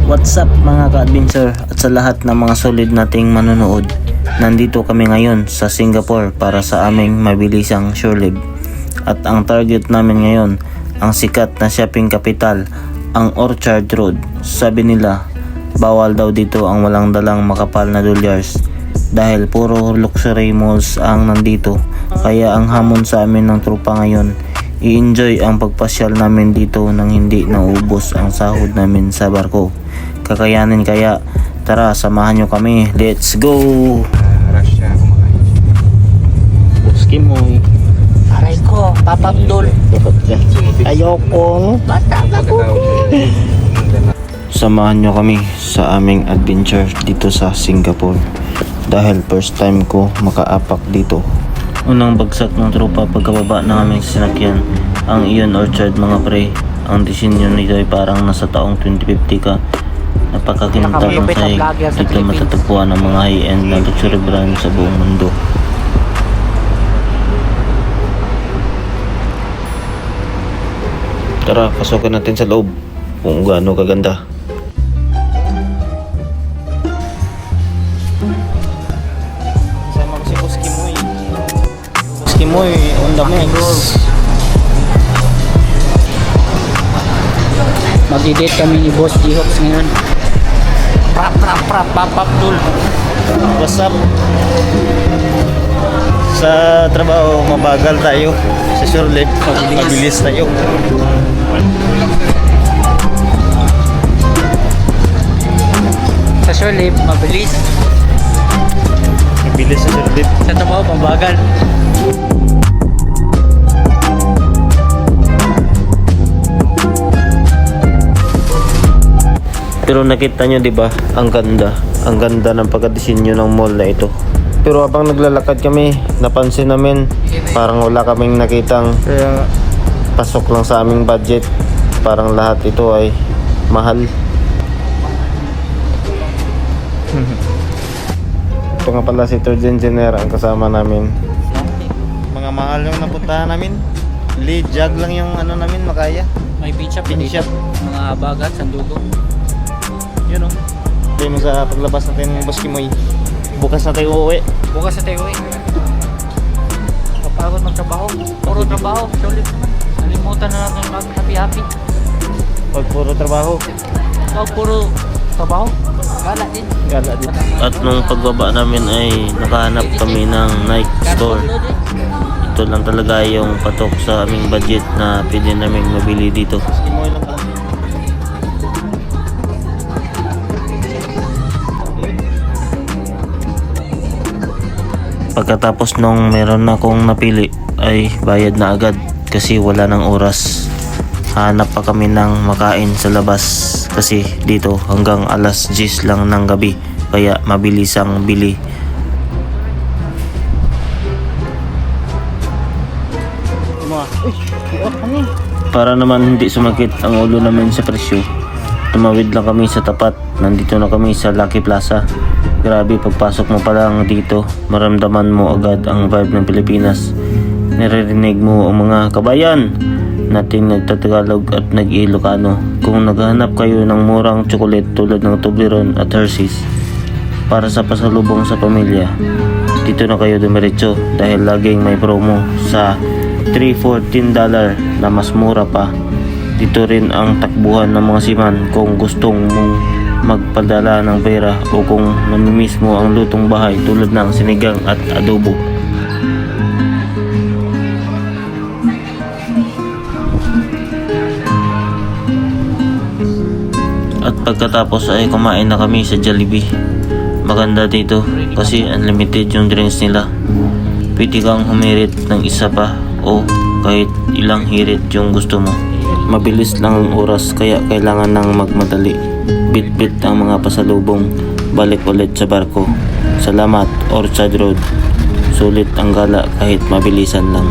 What's up mga ka-adventure at sa lahat ng mga solid nating manonood. Nandito kami ngayon sa Singapore para sa aming mabilisang shore leave. At ang target namin ngayon, ang sikat na shopping capital, ang Orchard Road. Sabi nila, bawal daw dito ang walang dalang makapal na dolyars dahil puro luxury malls ang nandito. Kaya ang hamon sa amin ng tropa ngayon, i-enjoy ang pagpasyal namin dito nang hindi naubos ang sahod namin sa barko. Kakayanin kaya? Tara, samahan nyo kami. Let's go! Buski mo. Aray ko, papapdol. Ayokong. Bata na ko. Samahan nyo kami sa aming adventure dito sa Singapore. Dahil first time ko makaapak dito. Unang bagsak ng tropa pagkababa na aming sinakyan, ang Ion Orchard mga pre. Ang disenyo nito ay parang nasa taong 2050 ka. Napakakintab ng sahig. Dito matatagpuan ang mga high-end na luxury brand sa buong mundo. Tara, pasukin natin sa loob kung gaano kaganda. Sama si Buski Moy. Buski Moy on the mix. Mag-date kami ni Boss G-Hawks ngayon. Papapdol. What's up? Sa trabaho, mabagal tayo. Sa shore leave, mabilis tayo. Sa shore leave, mabilis. Mabilis sa shore leave. Sa trabaho, mabagal. Pero nakita nyo, di ba? Ang ganda ng pagkadisenyo ng mall na ito. Pero habang naglalakad kami, napansin namin parang wala kaming nakitang pasok lang sa aming budget. Parang lahat ito ay mahal. Ito nga pala si third engineer ang kasama namin. Mga mahal yung napuntahan namin. Lead jug lang yung ano namin makaya. May beach shop. Mga bagat, sandugo. Yun o. Tayo mo sa paglabas natin ng Buski Moy. Bukas na tayo uuwi. Bukas sa tayo eh. Kapagod magtrabaho. Puro trabaho. Sulit naman. Nalimutan na natin mag-happy-happy. Pag puro trabaho. Pag puro trabaho, gala din. Gala din. At nung pagbaba namin ay nakahanap kami ng Nike store. Ito lang talaga yung patok sa aming budget na pwede namin mabili dito. Pagkatapos nung meron na akong napili ay bayad na agad kasi wala ng oras. Hanap pa kami ng makain sa labas kasi dito hanggang alas 10 lang ng gabi kaya mabilis ang bili. Para naman hindi sumakit ang ulo namin sa presyo, tumawid lang kami sa tapat. Nandito na kami sa Lucky Plaza. Grabe, pagpasok mo pa lang dito, maramdaman mo agad ang vibe ng Pilipinas. Naririnig mo ang mga kabayan nating nagtatagalog at nag-Ilocano. Kung naghahanap kayo ng murang chocolate tulad ng Toblerone at Hershey's para sa pasalubong sa pamilya, dito na kayo dumiretso dahil laging may promo sa $314 na mas mura pa. Dito rin ang takbuhan ng mga siman kung gustong mong magpadala ng pera o kung namimiss mo ang lutong bahay tulad ng sinigang at adobo. At pagkatapos ay kumain na kami sa Jollibee. Maganda dito kasi unlimited yung drinks nila. Pwede kang humirit ng isa pa o kahit ilang hirit yung gusto mo. Mabilis lang ang oras kaya kailangan nang magmadali. Bit-bit ang mga pasalubong, balik ulit sa barko. Salamat Orchard Road. Sulit ang gala kahit mabilisan lang.